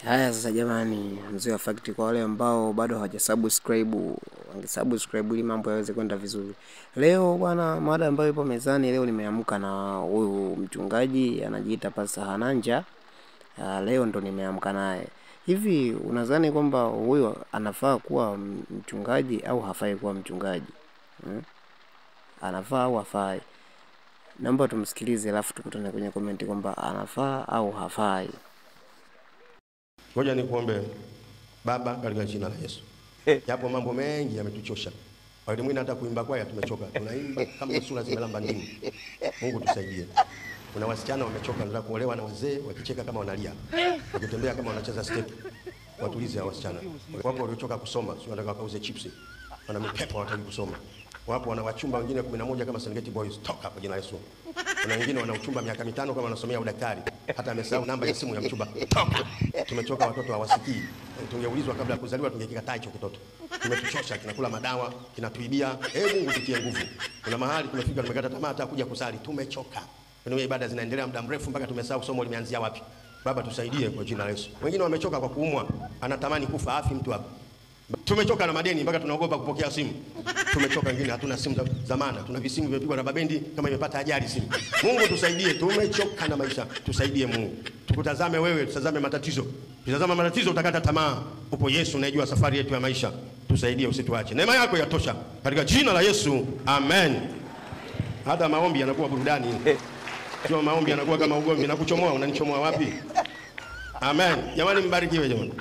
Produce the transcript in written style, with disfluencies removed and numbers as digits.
Haya sasa jamani, mzee wa fact kwa wale ambao bado hawajasubscribe, wangesubscribe ili mambo yaweze kwenda vizuri. Leo bwana, mada ambayo ipo mezani leo nimeamka na huyu mchungaji anajiita Pastor Hananja. Leo ndo nimeamka naye. Hivi unadhani kwamba huyu anafaa kuwa mchungaji au hafai kuwa mchungaji? Anafaa au hafai? Naomba tumsikilize alafu tukutane kwenye comment kwamba anafaa au hafai. Ngoja nikuombe. Baba, katika jina la Yesu. Yapo mambo mengi yametuchosha. Walimwini hata kuimba kwaya tumechoka. Tunaimba kama sura zimelamba ndini. Mungu tusaidie. Kuna wasichana wamechoka wanataka kuolewa na wazee wakicheka kama wanalia. Wakitembea kama wanacheza step. Watulize hao wasichana. Wapo waliochoka kusoma, sio wanataka kauze chips. Wana mipepo wanataka kusoma. Wapo wana wachumba wengine 11 kama Serengeti Boys. Toka kwa jina la Yesu. Kuna wengine wana uchumba miaka 5 kama wanasomea udaktari. Hata amesahau namba ya simu ya mchumba. Toka. Tumechoka, watoto hawasikii. Tungeulizwa kabla ya kuzaliwa tungekikataa hicho kitoto. Tumetuchosha, tunakula madawa, kinatuibia. Mungu tutie nguvu. Kuna mahali tumefika tumekata tamaa hata kuja kusali. Tumechoka. Kuna ibada zinaendelea muda mrefu mpaka tumesahau somo limeanzia wapi. Baba tusaidie kwa jina la Yesu. Wengine wamechoka kwa kuumwa, anatamani kufa afi mtu hapo. Tumechoka na madeni mpaka tunaogopa kupokea simu. Tumechoka, wengine hatuna simu za maana. Tuna visimu vimepigwa na babendi kama imepata ajali simu. Mungu tusaidie, tumechoka na maisha. Tusaidie Mungu. Tukutazame wewe, tutazame matatizo. Tutazama matatizo utakata tamaa. Upo Yesu unajua safari yetu ya maisha. Tusaidie, usituache. Neema yako yatosha. Katika jina la Yesu. Amen. Hata maombi yanakuwa burudani. Sio maombi yanakuwa kama ugomvi. Nakuchomoa, unanichomoa wapi? Amen. Jamani mbarikiwe jamani.